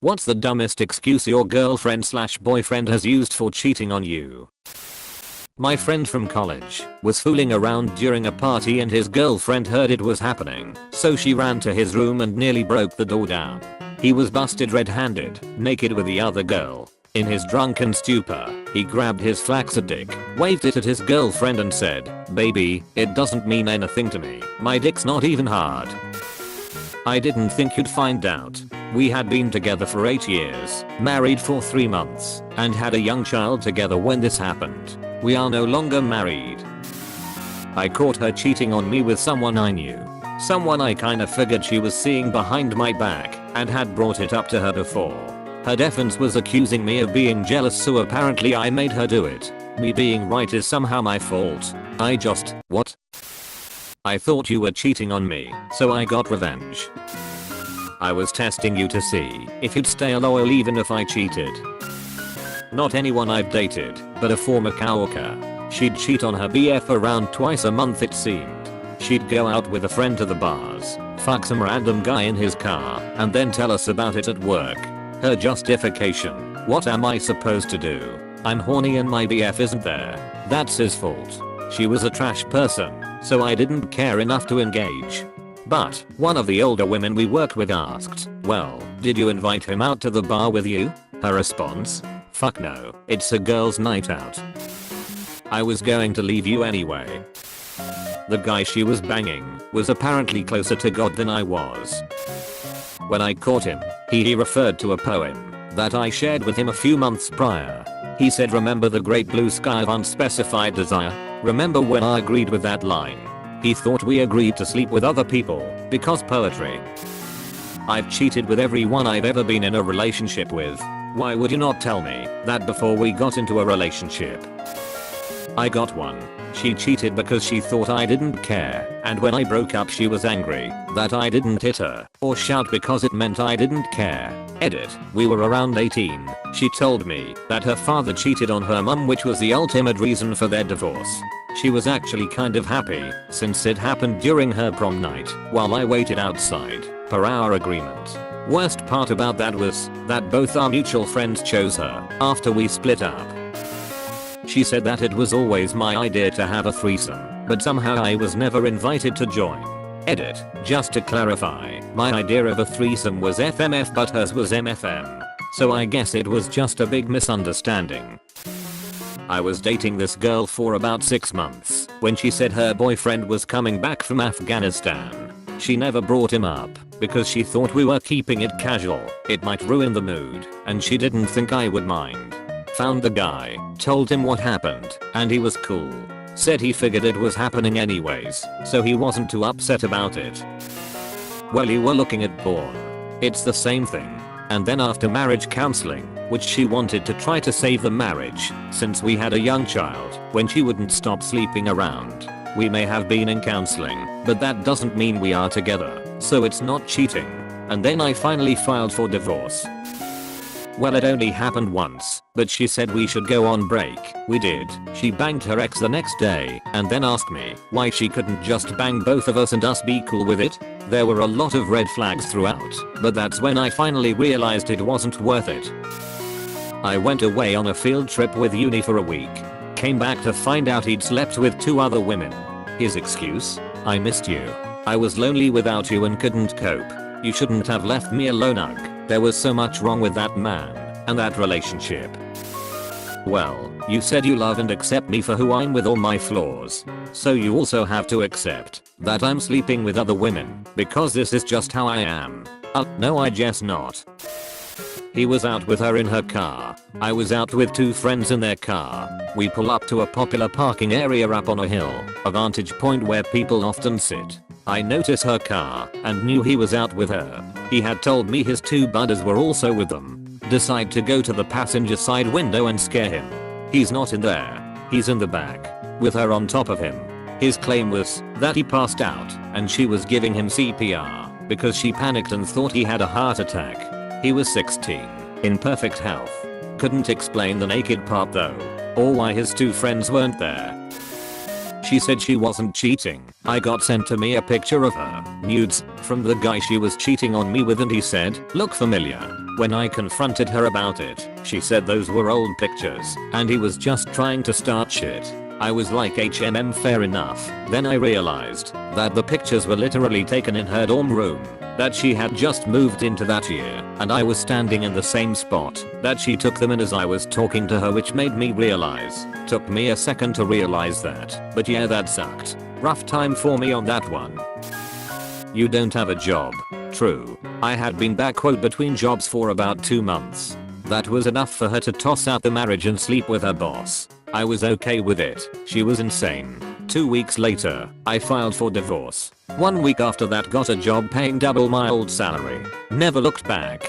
What's the dumbest excuse your girlfriend/boyfriend has used for cheating on you? My friend from college was fooling around during a party and his girlfriend heard it was happening, so she ran to his room and nearly broke the door down. He was busted red-handed, naked with the other girl. In his drunken stupor, he grabbed his flaccid dick, waved it at his girlfriend and said, "Baby, it doesn't mean anything to me. My dick's not even hard." I didn't think you'd find out. We had been together for 8 years, married for 3 months, and had a young child together when this happened. We are no longer married. I caught her cheating on me with someone I knew. Someone I kinda figured she was seeing behind my back and had brought it up to her before. Her defense was accusing me of being jealous, so apparently I made her do it. Me being right is somehow my fault. What? I thought you were cheating on me, so I got revenge. I was testing you to see if you'd stay loyal even if I cheated. Not anyone I've dated, but a former coworker. She'd cheat on her BF around twice a month it seemed. She'd go out with a friend to the bars, fuck some random guy in his car, and then tell us about it at work. Her justification: what am I supposed to do? I'm horny and my BF isn't there. That's his fault. She was a trash person, so I didn't care enough to engage. But one of the older women we worked with asked, "Well, did you invite him out to the bar with you?" Her response: "Fuck no, it's a girls' night out. I was going to leave you anyway." The guy she was banging was apparently closer to God than I was. When I caught him, he referred to a poem that I shared with him a few months prior. He said, "Remember the great blue sky of unspecified desire? Remember when I agreed with that line?" He thought we agreed to sleep with other people because poetry. I've cheated with everyone I've ever been in a relationship with. Why would you not tell me that before we got into a relationship? I got one. She cheated because she thought I didn't care, and when I broke up she was angry that I didn't hit her or shout because it meant I didn't care. Edit. We were around 18. She told me that her father cheated on her mum, which was the ultimate reason for their divorce. She was actually kind of happy since it happened during her prom night while I waited outside, per our agreement. Worst part about that was that both our mutual friends chose her after we split up. She said that it was always my idea to have a threesome, but somehow I was never invited to join. Edit. Just to clarify, my idea of a threesome was FMF but hers was MFM. So I guess it was just a big misunderstanding. I was dating this girl for about 6 months when she said her boyfriend was coming back from Afghanistan. She never brought him up because she thought we were keeping it casual. It might ruin the mood, and she didn't think I would mind. Found the guy, told him what happened, and he was cool. Said he figured it was happening anyways, so he wasn't too upset about it. Well, you were looking at porn. It's the same thing. And then after marriage counseling, which she wanted to try to save the marriage, since we had a young child, when she wouldn't stop sleeping around. We may have been in counseling, but that doesn't mean we are together, so it's not cheating. And then I finally filed for divorce. Well, it only happened once, but she said we should go on break. We did. She banged her ex the next day, and then asked me why she couldn't just bang both of us and us be cool with it. There were a lot of red flags throughout, but that's when I finally realized it wasn't worth it. I went away on a field trip with uni for a week. Came back to find out he'd slept with 2 other women. His excuse? I missed you. I was lonely without you and couldn't cope. You shouldn't have left me alone, ugh. There was so much wrong with that man and that relationship. Well, you said you love and accept me for who I'm with all my flaws. So you also have to accept that I'm sleeping with other women because this is just how I am. No, I guess not. He was out with her in her car. I was out with 2 friends in their car. We pull up to a popular parking area up on a hill, a vantage point where people often sit. I notice her car and knew he was out with her. He had told me his 2 buddies were also with them. Decide to go to the passenger side window and scare him. He's not in there. He's in the back, with her on top of him. His claim was that he passed out and she was giving him CPR because she panicked and thought he had a heart attack. He was 16, in perfect health. Couldn't explain the naked part though, or why his 2 friends weren't there. She said she wasn't cheating. I got sent to me a picture of her nudes from the guy she was cheating on me with, and he said, "Look familiar." When I confronted her about it, she said those were old pictures and he was just trying to start shit. I was like fair enough. Then I realized that the pictures were literally taken in her dorm room, that she had just moved into that year, and I was standing in the same spot that she took them in as I was talking to her, which made me realize. Took me a second to realize that, but yeah, that sucked. Rough time for me on that one. You don't have a job. True. I had been between jobs for about 2 months. That was enough for her to toss out the marriage and sleep with her boss. I was okay with it. She was insane. 2 weeks later, I filed for divorce. 1 week after that, got a job paying double my old salary. Never looked back.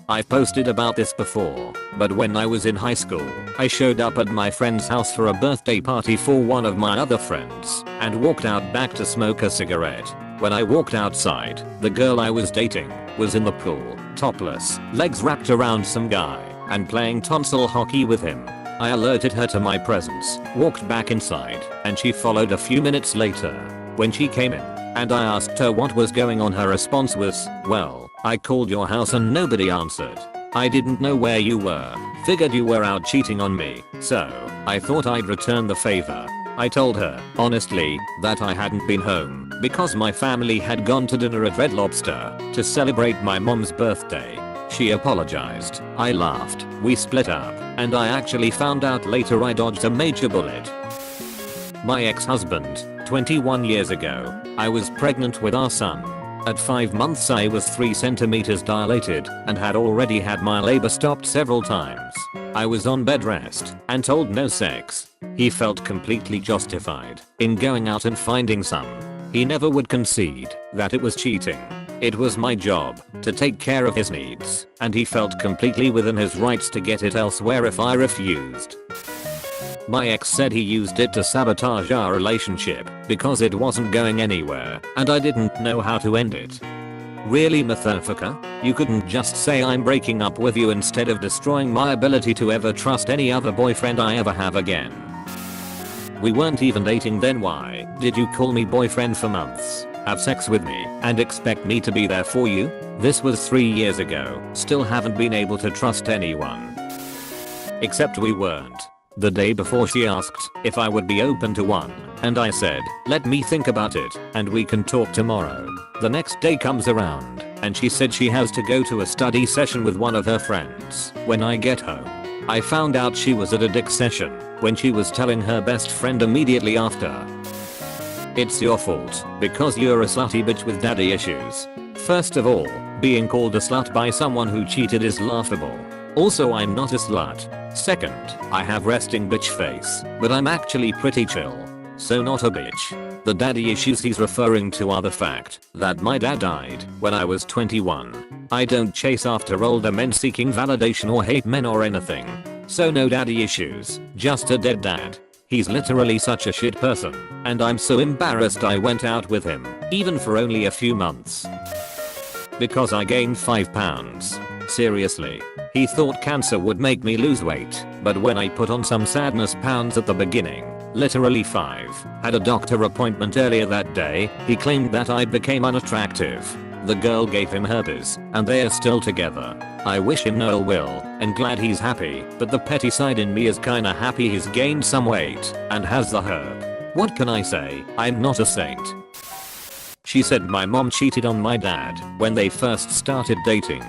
I've posted about this before, but when I was in high school, I showed up at my friend's house for a birthday party for one of my other friends, and walked out back to smoke a cigarette. When I walked outside, the girl I was dating was in the pool, topless, legs wrapped around some guy, and playing tonsil hockey with him. I alerted her to my presence, walked back inside, and she followed a few minutes later. When she came in, and I asked her what was going on, her response was, "Well, I called your house and nobody answered. I didn't know where you were, figured you were out cheating on me, so I thought I'd return the favor." I told her, honestly, that I hadn't been home because my family had gone to dinner at Red Lobster to celebrate my mom's birthday. She apologized, I laughed, we split up, and I actually found out later I dodged a major bullet. My ex-husband, 21 years ago, I was pregnant with our son. At 5 months I was 3 centimeters dilated and had already had my labor stopped several times. I was on bed rest and told no sex. He felt completely justified in going out and finding some. He never would concede that it was cheating. It was my job to take care of his needs, and he felt completely within his rights to get it elsewhere if I refused. My ex said he used it to sabotage our relationship because it wasn't going anywhere and I didn't know how to end it. Really, motherfucker? You couldn't just say I'm breaking up with you instead of destroying my ability to ever trust any other boyfriend I ever have again? We weren't even dating then. Why did you call me boyfriend for months, have sex with me, and expect me to be there for you? This was 3 years ago. Still haven't been able to trust anyone. Except we weren't. The day before she asked if I would be open to one, and I said, let me think about it, and we can talk tomorrow. The next day comes around, and she said she has to go to a study session with one of her friends. When I get home, I found out she was at a dick session when she was telling her best friend immediately after. It's your fault because you're a slutty bitch with daddy issues. First of all, being called a slut by someone who cheated is laughable. Also, I'm not a slut. Second, I have resting bitch face, but I'm actually pretty chill. So not a bitch. The daddy issues he's referring to are the fact that my dad died when I was 21. I don't chase after older men seeking validation or hate men or anything. So no daddy issues, just a dead dad. He's literally such a shit person, and I'm so embarrassed I went out with him, even for only a few months. Because I gained 5 pounds. Seriously. He thought cancer would make me lose weight, but when I put on some sadness pounds at the beginning, literally 5, had a doctor appointment earlier that day, he claimed that I became unattractive. The girl gave him herpes, and they are still together. I wish him no ill will, and glad he's happy, but the petty side in me is kinda happy he's gained some weight, and has the herb. What can I say? I'm not a saint. She said my mom cheated on my dad when they first started dating.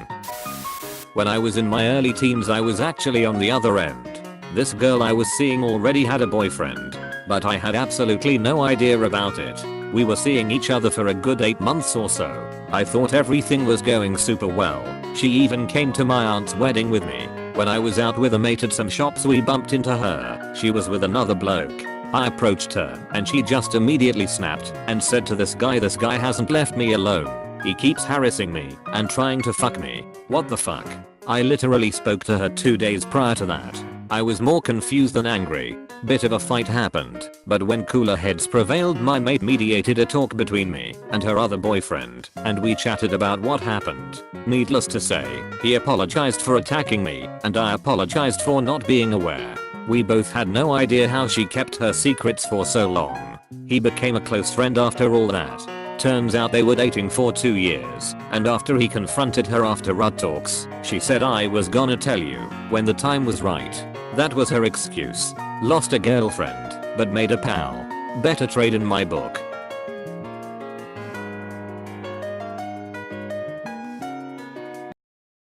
When I was in my early teens I was actually on the other end. This girl I was seeing already had a boyfriend, but I had absolutely no idea about it. We were seeing each other for a good 8 months or so. I thought everything was going super well. She even came to my aunt's wedding with me. When I was out with a mate at some shops we bumped into her. She was with another bloke. I approached her and she just immediately snapped and said to this guy hasn't left me alone. He keeps harassing me and trying to fuck me. What the fuck? I literally spoke to her 2 days prior to that. I was more confused than angry. Bit of a fight happened, but when cooler heads prevailed my mate mediated a talk between me and her other boyfriend, and we chatted about what happened. Needless to say, he apologized for attacking me, and I apologized for not being aware. We both had no idea how she kept her secrets for so long. He became a close friend after all that. Turns out they were dating for 2 years, and after he confronted her after RUD talks, she said I was gonna tell you when the time was right. That was her excuse. Lost a girlfriend, but made a pal. Better trade in my book.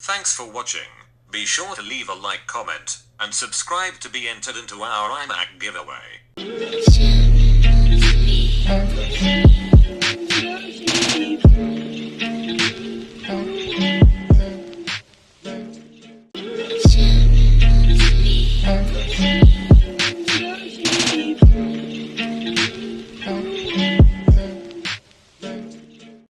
Thanks for watching. Be sure to leave a like, comment, and subscribe to be entered into our iMac giveaway.